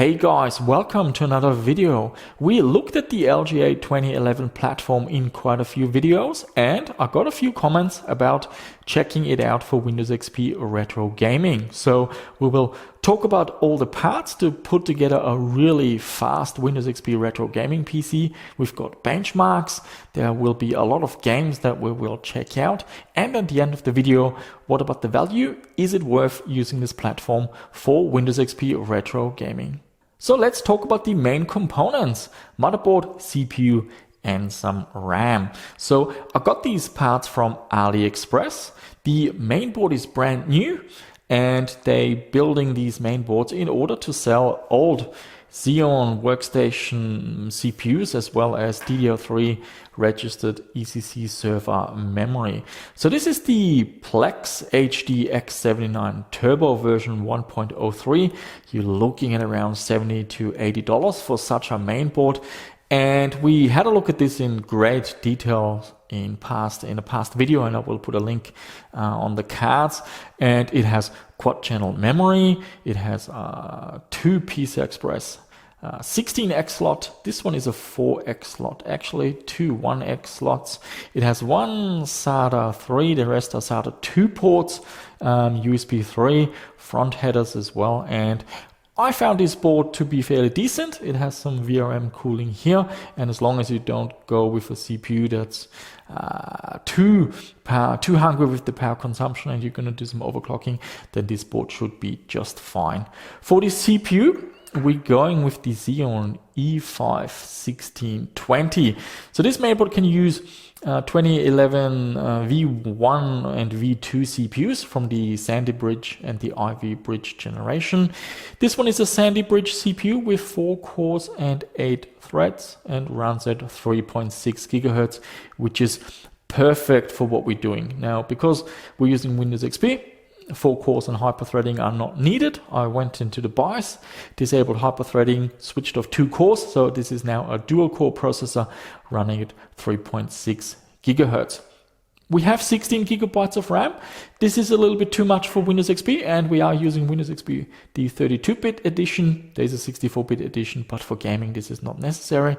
Hey guys, welcome to another video. We looked at the LGA 2011 platform in quite a few videos and I got a few comments about checking it out for Windows XP retro gaming. So we will talk about all the parts to put together a really fast Windows XP retro gaming PC. We've got benchmarks, there will be a lot of games that we will check out, and at the end of the video, what about the value? Is it worth using this platform for Windows XP retro gaming? So let's talk about the main components: motherboard, CPU, and some RAM. So I got these parts from AliExpress. The main board is brand new and they building these main boards in order to sell old Xeon workstation CPUs as well as DDR3 registered ECC server memory. So this is the Plex HD X79 Turbo version 1.03. You're looking at around $70 to $80 for such a main board. And we had a look at this in great detail in a past video, and I will put a link on the cards. And it has quad channel memory. It has two PCI Express 16X slot. This one is a 4X slot, actually two 1X slots. It has one SATA 3, the rest are SATA 2 ports, USB 3, front headers as well. And I found this board to be fairly decent. It has some VRM cooling here, and as long as you don't go with a CPU that's too hungry with the power consumption and you're going to do some overclocking, then this board should be just fine. For the CPU, we're going with the Xeon E5 1620. So this mainboard can use 2011 V1 and V2 CPUs from the Sandy Bridge and the Ivy Bridge generation. This one is a Sandy Bridge CPU with 4 cores and 8 threads and runs at 3.6 gigahertz, which is perfect for what we're doing. Now, because we're using Windows XP, 4 cores and hyperthreading are not needed. I went into the BIOS, disabled hyperthreading, switched off 2 cores. So this is now a dual core processor running at 3.6 gigahertz. We have 16 gigabytes of RAM. This is a little bit too much for Windows XP, and we are using Windows XP, the 32-bit edition. There's a 64-bit edition, but for gaming, this is not necessary.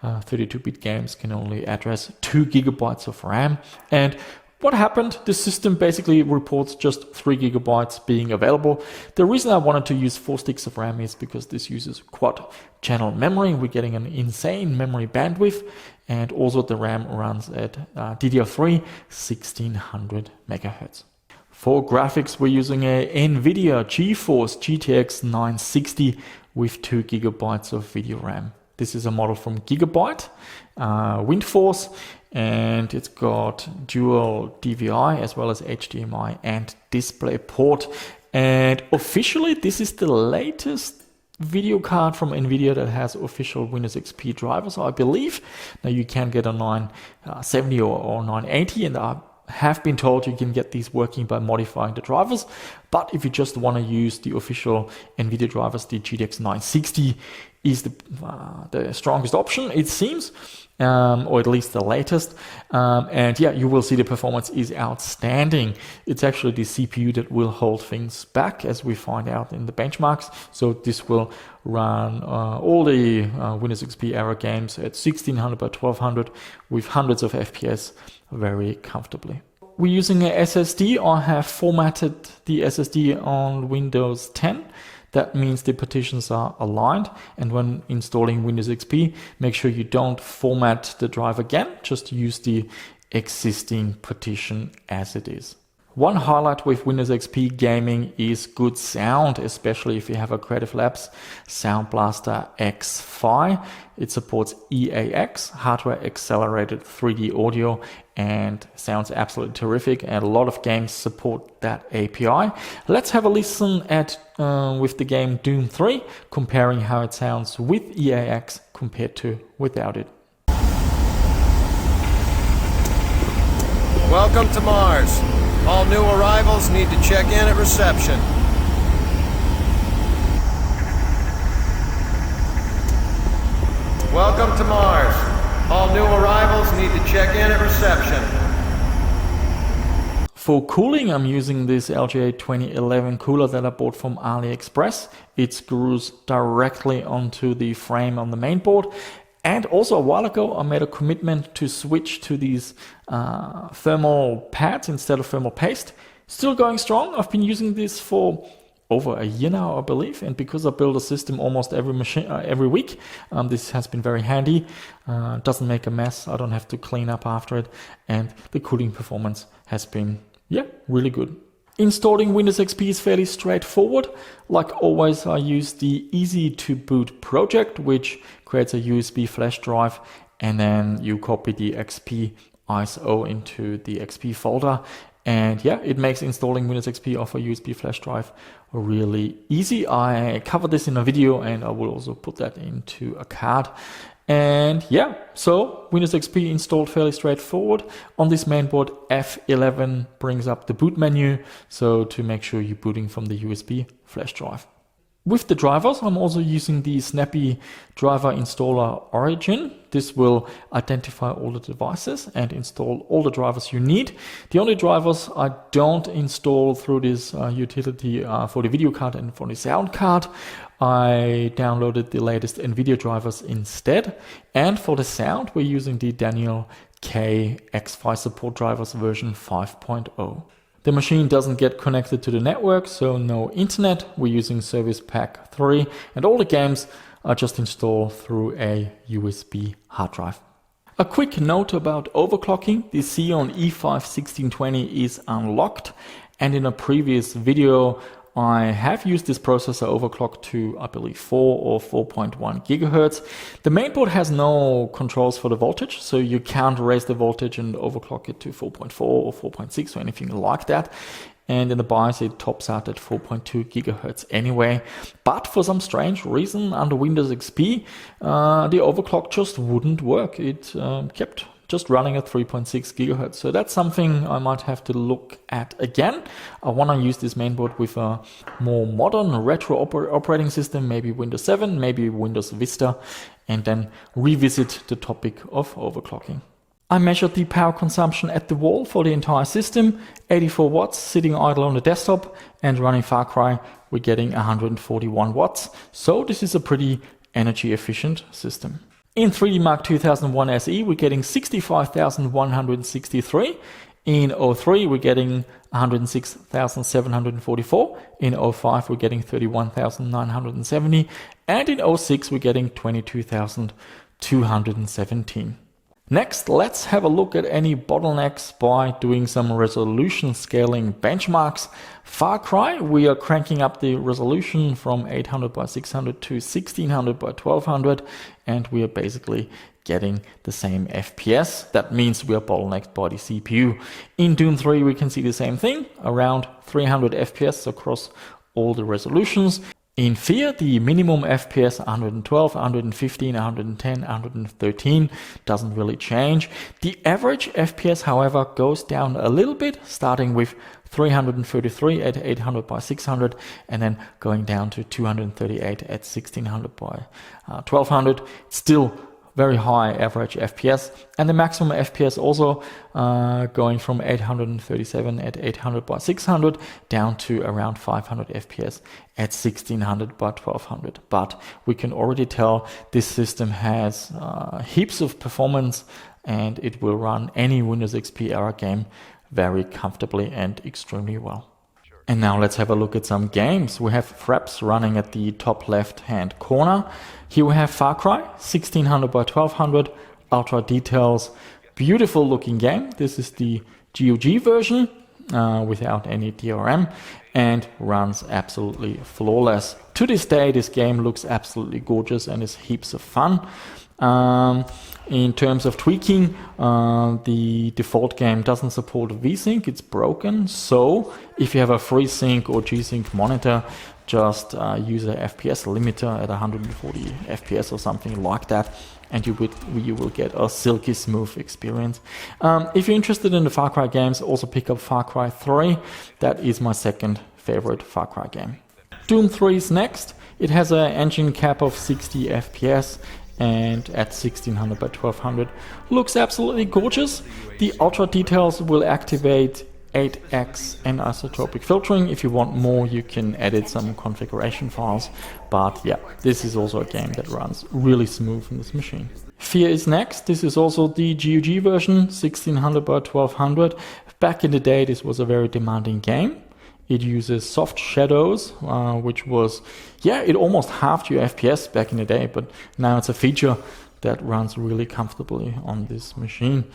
32-bit games can only address 2 gigabytes of RAM. And what happened? The system basically reports just 3 gigabytes being available. The reason I wanted to use 4 sticks of RAM is because this uses quad channel memory. We're getting an insane memory bandwidth, and also the RAM runs at DDR3 1600 megahertz. For graphics, we're using a NVIDIA GeForce GTX 960 with 2 gigabytes of video RAM. This is a model from Gigabyte, WindForce, and it's got dual DVI as well as HDMI and DisplayPort. And officially, this is the latest video card from NVIDIA that has official Windows XP drivers, I believe. Now you can get a 970 or 980, and I have been told you can get these working by modifying the drivers. But if you just want to use the official NVIDIA drivers, the GTX 960 is the strongest option, it seems, or at least the latest. And yeah, you will see the performance is outstanding. It's actually the CPU that will hold things back, as we find out in the benchmarks. So this will run all the Windows XP era games at 1600 by 1200 with hundreds of FPS very comfortably. We're using a SSD. I have formatted the SSD on Windows 10. That means the partitions are aligned, and when installing Windows XP, make sure you don't format the drive again, just use the existing partition as it is. One highlight with Windows XP gaming is good sound, especially if you have a Creative Labs Sound Blaster X-Fi. It supports EAX, hardware accelerated 3D audio, and sounds absolutely terrific, and a lot of games support that API. Let's have a listen at with the game Doom 3, comparing how it sounds with EAX compared to without it. Welcome to Mars. All new arrivals need to check in at reception. Welcome to Mars. All new arrivals need to check in at reception. For cooling, I'm using this LGA 2011 cooler that I bought from AliExpress. It screws directly onto the frame on the main board. And also a while ago, I made a commitment to switch to these thermal pads instead of thermal paste. Still going strong. I've been using this for over a year now, I believe, and because I build a system almost every week, this has been very handy. Doesn't make a mess. I don't have to clean up after it, and the cooling performance has been, really good. Installing Windows XP is fairly straightforward. Like always, I use the Easy to Boot project, which creates a USB flash drive, and then you copy the XP ISO into the XP folder. And it makes installing Windows XP off a USB flash drive really easy. I covered this in a video, and I will also put that into a card. And so Windows XP installed fairly straightforward. On this mainboard, F11 brings up the boot menu, so to make sure you're booting from the USB flash drive. With the drivers, I'm also using the Snappy Driver Installer Origin. This will identify all the devices and install all the drivers you need. The only drivers I don't install through this utility for the video card and for the sound card. I downloaded the latest NVIDIA drivers instead. And for the sound, we're using the Daniel K X-Fi support drivers version 5.0. The machine doesn't get connected to the network, so no internet. We're using Service Pack 3, and all the games are just installed through a USB hard drive. A quick note about overclocking. The Xeon E5 1620 is unlocked, and in a previous video I have used this processor overclocked to, I believe, 4 or 4.1 gigahertz. The mainboard has no controls for the voltage, so you can't raise the voltage and overclock it to 4.4 or 4.6 or anything like that. And in the BIOS, it tops out at 4.2 gigahertz anyway. But for some strange reason, under Windows XP, the overclock just wouldn't work. It kept just running at 3.6 gigahertz. So that's something I might have to look at again. I want to use this mainboard with a more modern retro operating system, maybe Windows 7, maybe Windows Vista, and then revisit the topic of overclocking. I measured the power consumption at the wall for the entire system, 84 watts sitting idle on the desktop, and running Far Cry, we're getting 141 watts. So this is a pretty energy efficient system. In 3D Mark 2001 SE, we're getting 65,163. In 03, we're getting 106,744. In 05, we're getting 31,970. And in 06, we're getting 22,217. Next, let's have a look at any bottlenecks by doing some resolution scaling benchmarks. Far Cry, we are cranking up the resolution from 800 by 600 to 1600 by 1200, and we are basically getting the same FPS. That means we are bottlenecked by the CPU. In Doom 3, we can see the same thing, around 300 FPS across all the resolutions. In F.E.A.R, the minimum FPS 112, 115, 110, 113 doesn't really change. The average FPS, however, goes down a little bit, starting with 333 at 800 by 600 and then going down to 238 at 1600 by 1200. Still very high average FPS, and the maximum FPS also going from 837 at 800 by 600 down to around 500 FPS at 1600 by 1200. But we can already tell this system has heaps of performance, and it will run any Windows XP era game very comfortably and extremely well. And now let's have a look at some games. We have Fraps running at the top left hand corner. Here we have Far Cry 1600 by 1200, ultra details, beautiful looking game. This is the GOG version without any DRM and runs absolutely flawless. To this day, this game looks absolutely gorgeous and is heaps of fun. In terms of tweaking, the default game doesn't support VSync, it's broken. So if you have a FreeSync or G-Sync monitor, just use a FPS limiter at 140 FPS or something like that, and you will get a silky smooth experience. If you're interested in the Far Cry games, also pick up Far Cry 3. That is my second favorite Far Cry game. Doom 3 is next. It has an engine cap of 60 FPS. And at 1600 by 1200 looks absolutely gorgeous. The ultra details will activate 8x anisotropic filtering. If you want more, you can edit some configuration files. But yeah, this is also a game that runs really smooth on this machine. F.E.A.R is next. This is also the GOG version, 1600 by 1200. Back in the day, this was a very demanding game. It uses soft shadows, which was, yeah, it almost halved your FPS back in the day, but now it's a feature that runs really comfortably on this machine.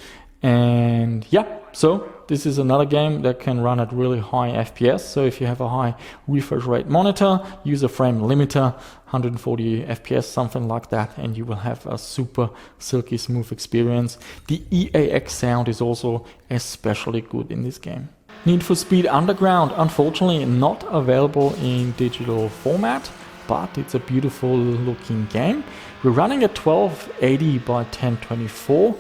And yeah, so this is another game that can run at really high FPS. So if you have a high refresh rate monitor, use a frame limiter, 140 FPS, something like that, and you will have a super silky smooth experience. The EAX sound is also especially good in this game. Need for Speed Underground, unfortunately not available in digital format, but it's a beautiful looking game. We're running at 1280 by 1024.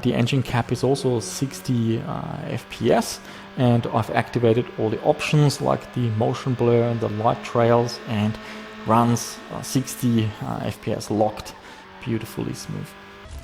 The engine cap is also 60 FPS, and I've activated all the options like the motion blur and the light trails, and runs 60 FPS locked, beautifully smooth.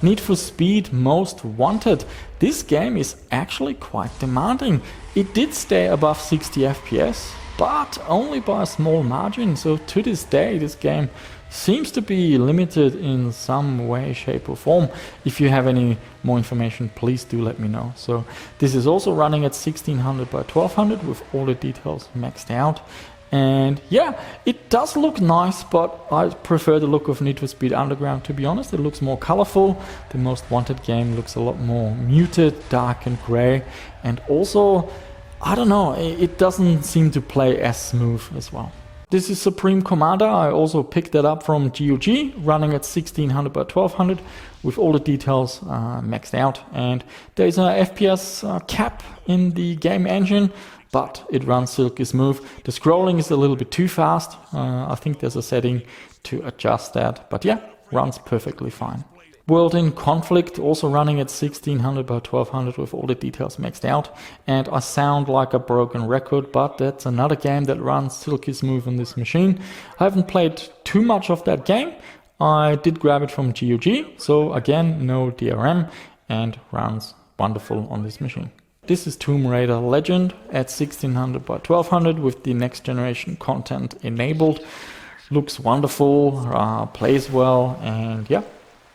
Need for Speed Most Wanted. This game is actually quite demanding. It did stay above 60 FPS, but only by a small margin. So to this day, this game seems to be limited in some way, shape or form. If you have any more information, please do let me know. So this is also running at 1600 by 1200 with all the details maxed out. And yeah, it does look nice, but I prefer the look of Need for Speed Underground, to be honest. It looks more colorful. The Most Wanted game looks a lot more muted, dark and gray. And also, I don't know, it doesn't seem to play as smooth as well. This is Supreme Commander. I also picked that up from GOG, running at 1600 by 1200 with all the details maxed out. And there's a FPS cap in the game engine, but it runs silky smooth. The scrolling is a little bit too fast. I think there's a setting to adjust that, but yeah, runs perfectly fine. World in Conflict, also running at 1600 by 1200 with all the details maxed out. And I sound like a broken record, but that's another game that runs silky smooth on this machine. I haven't played too much of that game. I did grab it from GOG, so again, no DRM, and runs wonderful on this machine. This is Tomb Raider Legend at 1600 by 1200 with the next generation content enabled. Looks wonderful, plays well, and yeah,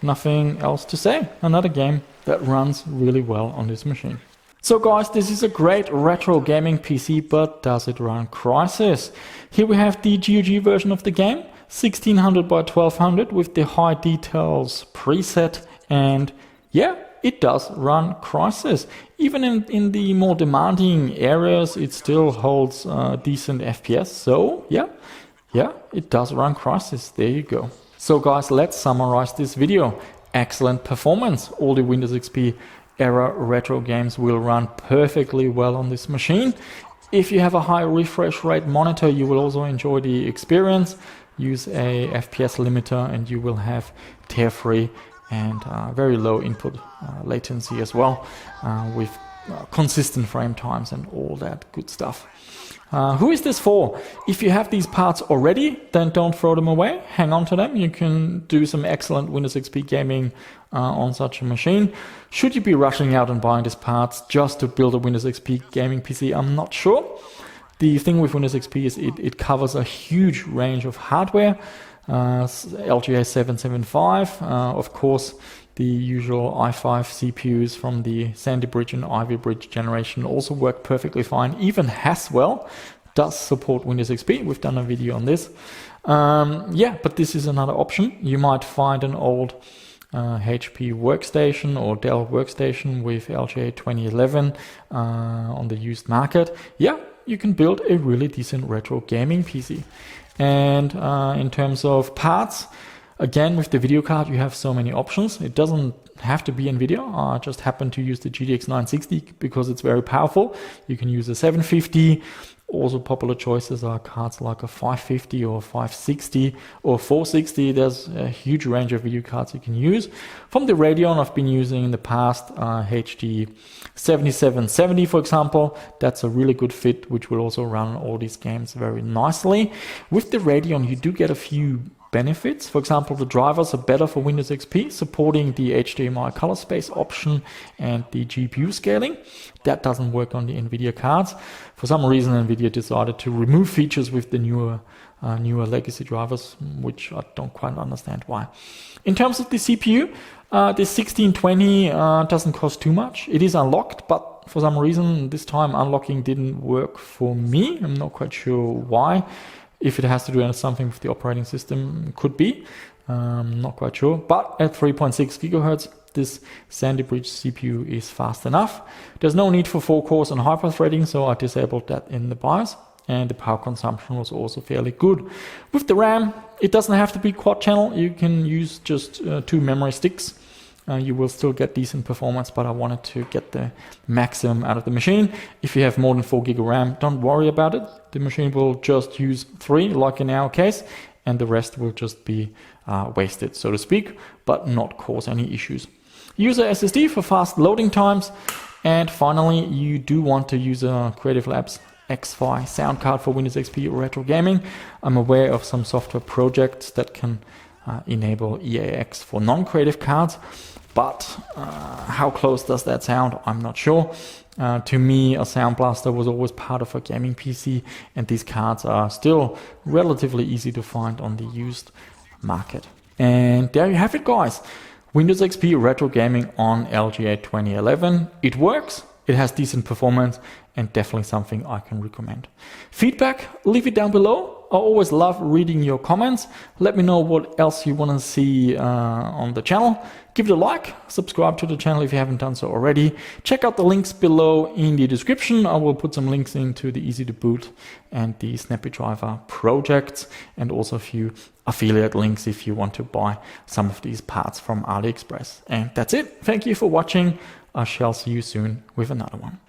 nothing else to say. Another game that runs really well on this machine. So guys, this is a great retro gaming PC, but does it run Crysis? Here we have the GOG version of the game, 1600 by 1200 with the high details preset, and yeah, it does run Crysis. Even in the more demanding areas, it still holds decent FPS. So yeah, it does run Crysis. There you go. So guys, let's summarize this video. Excellent performance. All the Windows XP era retro games will run perfectly well on this machine. If you have a high refresh rate monitor, you will also enjoy the experience. Use a FPS limiter and you will have tear-free and very low input latency as well, with consistent frame times and all that good stuff. Who is this for? If you have these parts already, then don't throw them away. Hang on to them. You can do some excellent Windows XP gaming on such a machine. Should you be rushing out and buying these parts just to build a Windows XP gaming PC? I'm not sure. The thing with Windows XP is it covers a huge range of hardware. LGA 775, of course, the usual i5 CPUs from the Sandy Bridge and Ivy Bridge generation also work perfectly fine. Even Haswell does support Windows XP. We've done a video on this. Yeah, but this is another option. You might find an old HP workstation or Dell workstation with LGA 2011 on the used market. Yeah, you can build a really decent retro gaming PC. And in terms of parts, again, with the video card, you have so many options. It doesn't have to be NVIDIA. I just happen to use the GTX 960 because it's very powerful. You can use a 750. Also popular choices are cards like a 550 or 560 or 460. There's a huge range of video cards you can use. From the Radeon, I've been using in the past HD 7770, for example. That's a really good fit, which will also run all these games very nicely. With the Radeon, you do get a few benefits. For example, the drivers are better for Windows XP, supporting the HDMI color space option and the GPU scaling. That doesn't work on the NVIDIA cards. For some reason, NVIDIA decided to remove features with the newer legacy drivers, which I don't quite understand why. In terms of the CPU, the 1620 doesn't cost too much. It is unlocked, but for some reason this time unlocking didn't work for me. I'm not quite sure why. If it has to do something with the operating system, could be. Not quite sure. But at 3.6 gigahertz, this Sandy Bridge CPU is fast enough. There's no need for 4 cores and hyper-threading, so I disabled that in the BIOS. And the power consumption was also fairly good. With the RAM, it doesn't have to be quad channel. You can use just 2 memory sticks. You will still get decent performance, but I wanted to get the maximum out of the machine. If you have more than 4 gig of RAM, don't worry about it. The machine will just use 3, like in our case, and the rest will just be wasted, so to speak, but not cause any issues. Use a SSD for fast loading times. And finally, you do want to use a Creative Labs X.E.A.R sound card for Windows XP retro gaming. I'm aware of some software projects that can enable EAX for non-creative cards, but how close does that sound? I'm not sure. To me, a Sound Blaster was always part of a gaming PC, and these cards are still relatively easy to find on the used market. And there you have it, guys. Windows XP retro gaming on LGA 2011. It works. It has decent performance and definitely something I can recommend. Feedback, leave it down below. I always love reading your comments. Let me know what else you want to see on the channel. Give it a like, subscribe to the channel if you haven't done so already. Check out the links below in the description. I will put some links into the Easy to Boot and the Snappy Driver projects, and also a few affiliate links if you want to buy some of these parts from AliExpress. And that's it. Thank you for watching. I shall see you soon with another one.